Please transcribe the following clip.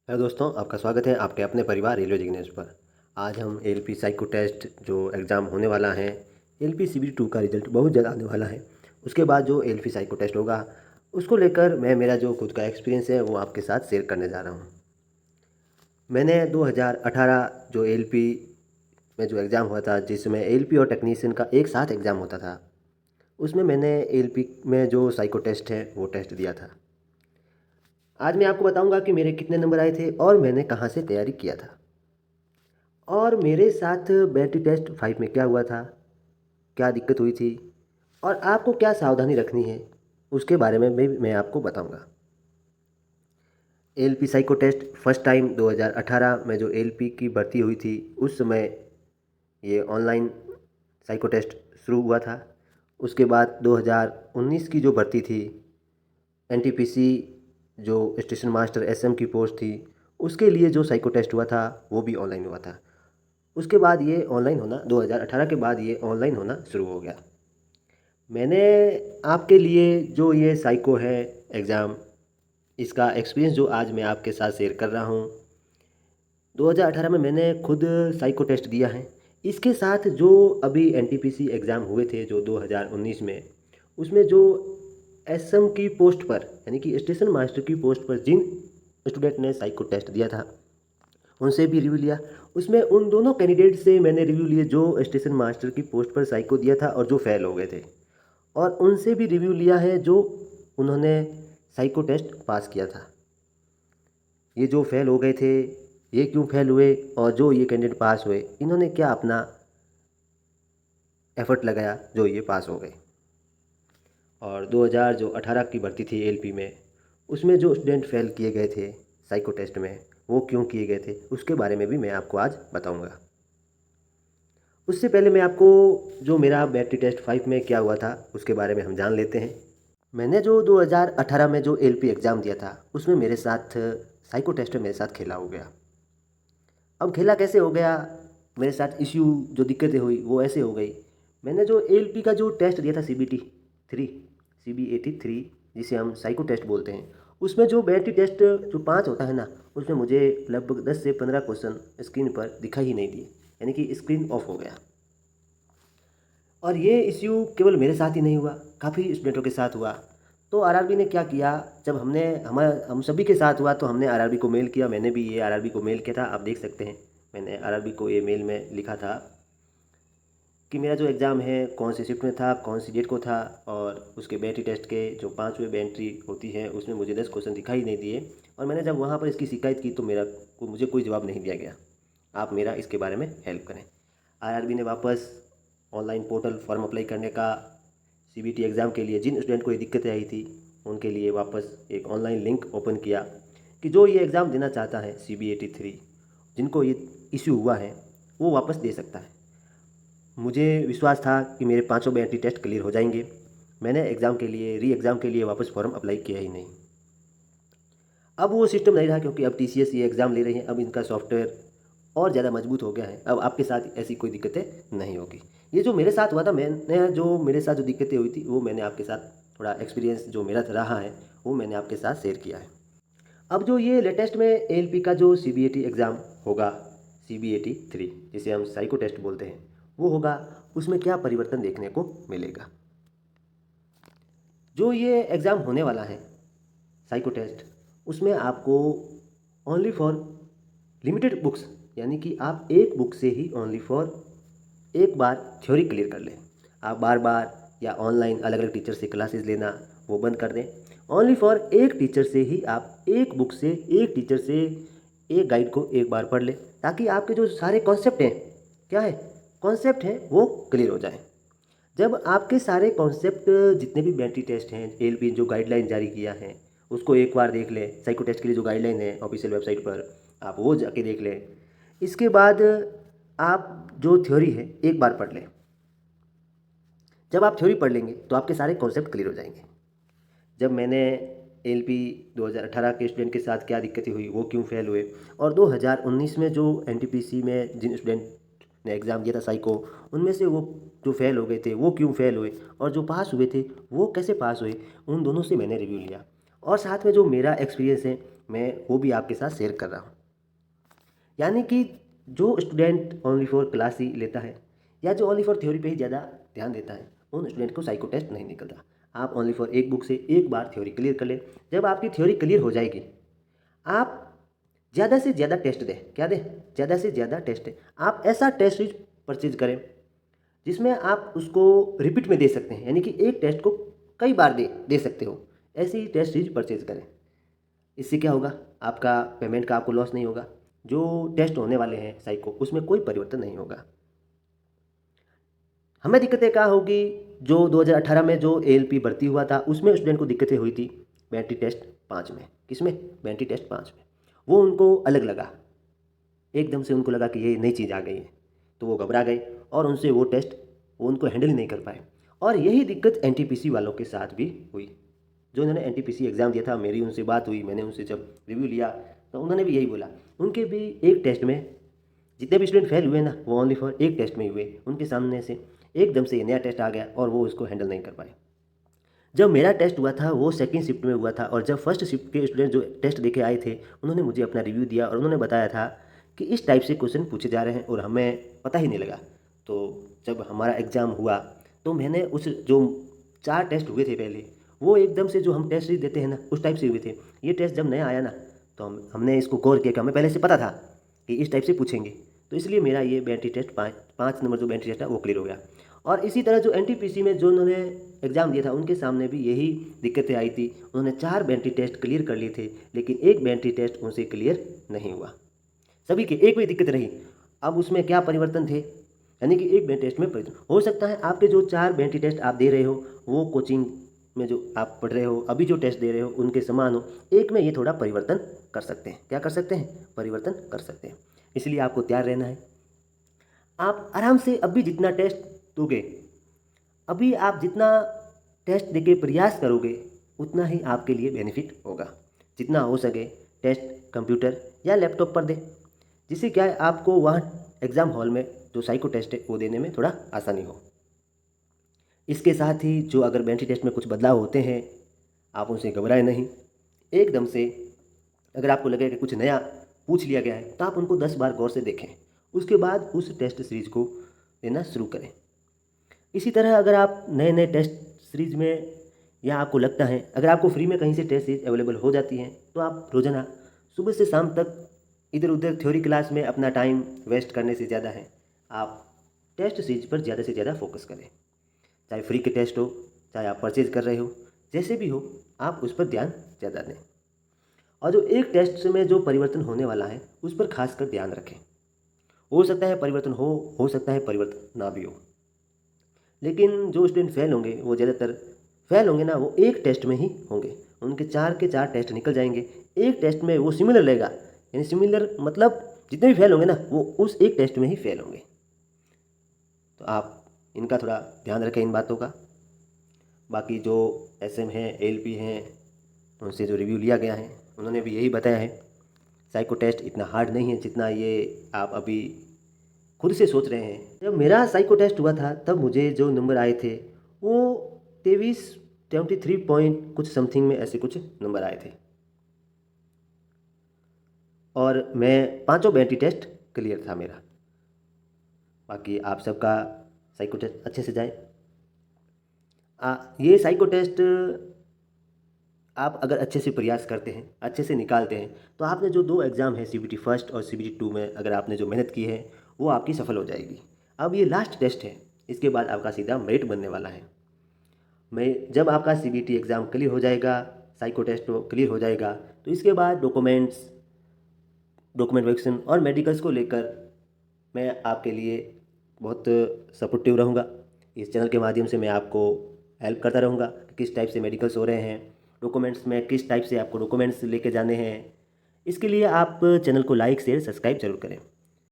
Hello दोस्तों, आपका स्वागत है आपके अपने परिवार रेलवे जिग्नेश पर। आज हम एलपी साइको टेस्ट जो एग्ज़ाम होने वाला है, एलपी सीबीटी 2 का रिजल्ट बहुत जल्द आने वाला है। उसके बाद जो एलपी साइको टेस्ट होगा, उसको लेकर मैं मेरा जो खुद का एक्सपीरियंस है वो आपके साथ शेयर करने जा रहा हूँ। मैंने 2018 जो एलपी में जो एग्ज़ाम हुआ था, जिसमें एलपी और टेक्नीशियन का एक साथ एग्ज़ाम होता था, उसमें मैंने एलपी में जो साइको टेस्ट है वो टेस्ट दिया था। आज मैं आपको बताऊंगा कि मेरे कितने नंबर आए थे और मैंने कहाँ से तैयारी किया था, और मेरे साथ बैटरी टेस्ट 5 में क्या हुआ था, क्या दिक्कत हुई थी और आपको क्या सावधानी रखनी है, उसके बारे में भी मैं आपको बताऊंगा। LP psycho test first time 2018 में जो एलपी की भर्ती हुई थी, उस समय ये ऑनलाइन साइको टेस्ट शुरू हुआ था। उसके बाद 2019 की जो भर्ती थी, एनटीपीसी जो स्टेशन मास्टर एसएम की पोस्ट थी, उसके लिए जो साइको टेस्ट हुआ था वो भी ऑनलाइन हुआ था। उसके बाद ये ऑनलाइन होना 2018 के बाद ये ऑनलाइन होना शुरू हो गया। मैंने आपके लिए जो ये साइको है एग्ज़ाम, इसका एक्सपीरियंस जो आज मैं आपके साथ शेयर कर रहा हूँ। 2018 में मैंने खुद साइको टेस्ट दिया है। इसके साथ जो अभी एनटीपीसी एग्ज़ाम हुए थे जो 2019 में, उसमें जो एसएम की पोस्ट पर यानी कि स्टेशन मास्टर की पोस्ट पर जिन स्टूडेंट ने साइको टेस्ट दिया था, उनसे भी रिव्यू लिया। उसमें उन दोनों कैंडिडेट से मैंने रिव्यू लिए जो स्टेशन मास्टर की पोस्ट पर साइको दिया था और जो फेल हो गए थे, और उनसे भी रिव्यू लिया है जो उन्होंने साइको टेस्ट पास किया था। ये जो फेल हो गए थे, ये क्यों फेल हुए, और जो ये कैंडिडेट पास हुए, इन्होंने क्या अपना एफर्ट लगाया जो ये पास हो गए। और 2000 जो 18 की भर्ती थी एलपी में, उसमें जो स्टूडेंट फेल किए गए थे साइको टेस्ट में, वो क्यों किए गए थे, उसके बारे में भी मैं आपको आज बताऊंगा। उससे पहले मैं आपको जो मेरा बैटरी टेस्ट 5 में क्या हुआ था उसके बारे में हम जान लेते हैं। मैंने जो 2018 में जो एलपी एग्ज़ाम दिया था, उसमें मेरे साथ साइको टेस्ट में मेरे साथ खेला हो गया। अब खेला कैसे हो गया, मेरे साथ इश्यू जो दिक्कतें हुई वो ऐसे हो गई। मैंने जो एलपी का जो टेस्ट दिया था सीबीटी 3, CB83, जिसे हम साइको टेस्ट बोलते हैं, उसमें जो बैटरी टेस्ट जो 5 होता है ना, उसमें मुझे लगभग 10 से 15 क्वेश्चन स्क्रीन पर दिखाई ही नहीं दिए, यानी कि स्क्रीन ऑफ हो गया। और ये इश्यू केवल मेरे साथ ही नहीं हुआ, काफ़ी स्टूडेंटों के साथ हुआ। तो आरआरबी ने क्या किया, जब हम सभी के साथ हुआ तो हमने आरआरबी को मेल किया। मैंने भी ये आरआरबी को मेल किया था, आप देख सकते हैं। मैंने आरआरबी को ये मेल में लिखा था कि मेरा जो एग्ज़ाम है कौन सी शिफ्ट में था, कौन सी डेट को था, और उसके बैटरी टेस्ट के जो 5वें बैटरी होती है उसमें मुझे 10 क्वेश्चन दिखाई नहीं दिए। और मैंने जब वहाँ पर इसकी शिकायत की तो मुझे कोई जवाब नहीं दिया गया। आप मेरा इसके बारे में हेल्प करें। आरआरबी ने वापस ऑनलाइन पोर्टल फॉर्म अप्लाई करने का, सीबीटी एग्ज़ाम के लिए जिन स्टूडेंट को ये दिक्कतें आई थी उनके लिए वापस एक ऑनलाइन लिंक ओपन किया कि जो ये एग्ज़ाम देना चाहता है CB83, जिनको ये इश्यू हुआ है, वो वापस दे सकता है। मुझे विश्वास था कि मेरे पाँचों बैटरी टेस्ट क्लियर हो जाएंगे। मैंने एग्ज़ाम के लिए री एग्ज़ाम के लिए वापस फॉर्म अप्लाई किया ही नहीं। अब वो सिस्टम नहीं रहा, क्योंकि अब टीसीएस ये एग्ज़ाम ले रही है। अब इनका सॉफ्टवेयर और ज़्यादा मजबूत हो गया है। अब आपके साथ ऐसी कोई दिक्कतें नहीं होगी। ये जो मेरे साथ हुआ था, मैंने जो मेरे साथ जो दिक्कतें हुई थी वो मैंने आपके साथ थोड़ा एक्सपीरियंस जो मेरा रहा है वो मैंने आपके साथ शेयर किया है। अब जो ये लेटेस्ट में एलपी का जो सीबीएटी एग्ज़ाम होगा, CB83 जिसे हम साइको टेस्ट बोलते हैं, वो होगा। उसमें क्या परिवर्तन देखने को मिलेगा। जो ये एग्ज़ाम होने वाला है साइको टेस्ट, उसमें आपको ओनली फॉर लिमिटेड बुक्स, यानी कि आप एक बुक से ही ओनली फॉर एक बार थ्योरी क्लियर कर लें। आप बार बार या ऑनलाइन अलग अलग टीचर से क्लासेस लेना वो बंद कर दें। ओनली फॉर एक टीचर से ही आप एक बुक से, एक टीचर से एक गाइड को एक बार पढ़ लें, ताकि आपके जो सारे कॉन्सेप्ट हैं, क्या है, कॉन्सेप्ट हैं, वो क्लियर हो जाएं। जब आपके सारे कॉन्सेप्ट, जितने भी बैटरी टेस्ट हैं, एलपी जो गाइडलाइन जारी किया है उसको एक बार देख लें। साइको टेस्ट के लिए जो गाइडलाइन है ऑफिशियल वेबसाइट पर, आप वो जाके देख लें। इसके बाद आप जो थ्योरी है एक बार पढ़ लें। जब आप थ्योरी पढ़ लेंगे तो आपके सारे कॉन्सेप्ट क्लियर हो जाएंगे। जब मैंने एलपी 2018 के स्टूडेंट के साथ क्या दिक्कतें हुई, वो क्यों फेल हुए, और 2019 में जो एनटीपीसी में जिन स्टूडेंट ने एग्ज़ाम दिया था साइको, उनमें से वो जो फेल हो गए थे वो क्यों फेल हुए, और जो पास हुए थे वो कैसे पास हुए, उन दोनों से मैंने रिव्यू लिया। और साथ में जो मेरा एक्सपीरियंस है मैं वो भी आपके साथ शेयर कर रहा हूँ। यानी कि जो स्टूडेंट ओनली फॉर क्लास ही लेता है या जो ओनली फॉर थ्योरी पे ही ज़्यादा ध्यान देता है, उन स्टूडेंट को साइको टेस्ट नहीं निकलता। आप ओनली फॉर एक बुक से एक बार थ्योरी क्लियर कर लें। जब आपकी थ्योरी क्लियर हो जाएगी, आप ज़्यादा से ज़्यादा टेस्ट दें। क्या दें? ज़्यादा से ज़्यादा टेस्ट दें। आप ऐसा टेस्ट सीरीज परचेज करें जिसमें आप उसको रिपीट में दे सकते हैं, यानी कि एक टेस्ट को कई बार दे सकते हो। ऐसी टेस्ट सीरीज परचेज करें। इससे क्या होगा? आपका पेमेंट का आपको लॉस नहीं होगा। जो टेस्ट होने वाले हैं साइको, उसमें कोई परिवर्तन नहीं होगा। हमें दिक्कतें क्या होगी? जो 2018 में जो एएलपी भर्ती हुआ था, उसमें स्टूडेंट को दिक्कतें हुई थी बेंटी टेस्ट 5 में। किसमें? बेंटी टेस्ट 5 में। वो उनको अलग लगा, एकदम से उनको लगा कि ये नई चीज़ आ गई है, तो वो घबरा गए और उनसे वो टेस्ट वो उनको हैंडल ही नहीं कर पाए। और यही दिक्कत एनटीपीसी वालों के साथ भी हुई। जो उन्होंने एनटीपीसी एग्ज़ाम दिया था, मेरी उनसे बात हुई, मैंने उनसे जब रिव्यू लिया तो उन्होंने भी यही बोला। उनके भी एक टेस्ट में जितने भी स्टूडेंट फेल हुए ना, वो ओनली फॉर एक टेस्ट में ही हुए। उनके सामने से एकदम से नया टेस्ट आ गया और वो उसको हैंडल नहीं कर पाए। जब मेरा टेस्ट हुआ था वो सेकंड शिफ्ट में हुआ था, और जब फर्स्ट शिफ्ट के स्टूडेंट जो टेस्ट देके आए थे, उन्होंने मुझे अपना रिव्यू दिया और उन्होंने बताया था कि इस टाइप से क्वेश्चन पूछे जा रहे हैं और हमें पता ही नहीं लगा। तो जब हमारा एग्ज़ाम हुआ तो मैंने उस जो 4 टेस्ट हुए थे पहले, वो एकदम से जो हम टेस्ट सीरीज देते हैं ना, उस टाइप से हुए थे। ये टेस्ट जब नया आया ना, तो हमने इसको गौर किया कि हमें पहले से पता था कि इस टाइप से पूछेंगे, तो इसलिए मेरा ये बेंटी टेस्ट 5 नंबर जो बेंटी टेस्ट है वो क्लियर हो गया। और इसी तरह जो एनटीपीसी में जो उन्होंने एग्ज़ाम दिया था, उनके सामने भी यही दिक्कतें आई थी। उन्होंने 4 बेंटी टेस्ट क्लियर कर लिए थे, लेकिन एक बेंटी टेस्ट उनसे क्लियर नहीं हुआ। सभी के एक भी दिक्कत रही। अब उसमें क्या परिवर्तन थे? यानी कि एक बेंटी टेस्ट में परिवर्तन हो सकता है। आपके जो 4 बेंटी टेस्ट आप दे रहे हो, वो कोचिंग में जो आप पढ़ रहे हो, अभी जो टेस्ट दे रहे हो, उनके समान हो। एक में ये थोड़ा परिवर्तन कर सकते हैं। क्या कर सकते हैं? परिवर्तन कर सकते हैं। इसलिए आपको तैयार रहना है। आप आराम से अभी जितना टेस्ट दोगे, अभी आप जितना टेस्ट देके प्रयास करोगे, उतना ही आपके लिए बेनिफिट होगा। जितना हो सके टेस्ट कंप्यूटर या लैपटॉप पर दें, जिससे क्या है, आपको वहाँ एग्ज़ाम हॉल में जो साइको टेस्ट है वो देने में थोड़ा आसानी हो। इसके साथ ही जो अगर बेंटी टेस्ट में कुछ बदलाव होते हैं, आप उनसे घबराएं नहीं। एकदम से अगर आपको लगे कि कुछ नया पूछ लिया गया है, तो आप उनको 10 बार गौर से देखें। उसके बाद उस टेस्ट सीरीज को देना शुरू करें। इसी तरह अगर आप नए नए टेस्ट सीरीज में, या आपको लगता है अगर आपको फ्री में कहीं से टेस्ट सीरीज अवेलेबल हो जाती हैं, तो आप रोज़ाना सुबह से शाम तक इधर उधर थ्योरी क्लास में अपना टाइम वेस्ट करने से ज़्यादा है, आप टेस्ट सीरीज पर ज़्यादा से ज़्यादा फोकस करें। चाहे फ्री के टेस्ट हो, चाहे आप परचेज कर रहे हो, जैसे भी हो, आप उस पर ध्यान ज़्यादा दें। और जो एक टेस्ट में जो परिवर्तन होने वाला है, उस पर खासकर ध्यान रखें। हो सकता है परिवर्तन हो सकता है परिवर्तन ना भी हो। लेकिन जो स्टूडेंट फेल होंगे, वो ज़्यादातर फेल होंगे ना, वो एक टेस्ट में ही होंगे। उनके 4 के 4 टेस्ट निकल जाएंगे। एक टेस्ट में वो सिमिलर लेगा, यानी सिमिलर मतलब जितने भी फेल होंगे ना, वो उस एक टेस्ट में ही फेल होंगे। तो आप इनका थोड़ा ध्यान रखें, इन बातों का। बाकी जो एसएम हैं, एएलपी हैं, उनसे जो रिव्यू लिया गया है, उन्होंने भी यही बताया है, साइको टेस्ट इतना हार्ड नहीं है जितना ये आप अभी खुद से सोच रहे हैं। जब मेरा साइको टेस्ट हुआ था, तब मुझे जो नंबर आए थे वो 23 पॉइंट कुछ समथिंग में, ऐसे कुछ नंबर आए थे। और मैं 5 बेंटी टेस्ट क्लियर था मेरा। बाकी आप सबका साइको टेस्ट अच्छे से जाए। ये साइको टेस्ट आप अगर अच्छे से प्रयास करते हैं, अच्छे से निकालते हैं, तो आपने जो 2 एग्ज़ाम है, सीबीटी फर्स्ट और सीबीटी 2 में, अगर आपने जो मेहनत की है, वो आपकी सफल हो जाएगी। अब ये लास्ट टेस्ट है, इसके बाद आपका सीधा मेरिट बनने वाला है। मैं जब आपका सीबीटी एग्ज़ाम क्लियर हो जाएगा, साइको टेस्ट क्लियर हो जाएगा, तो इसके बाद डॉक्यूमेंट वेरिफिकेशन और मेडिकल्स को लेकर मैं आपके लिए बहुत सपोर्टिव रहूँगा। इस चैनल के माध्यम से मैं आपको हेल्प करता रहूँगा कि किस टाइप से मेडिकल्स हो रहे हैं, डॉक्यूमेंट्स में किस टाइप से आपको डॉक्यूमेंट्स लेके जाने हैं। इसके लिए आप चैनल को लाइक शेयर सब्सक्राइब जरूर करें।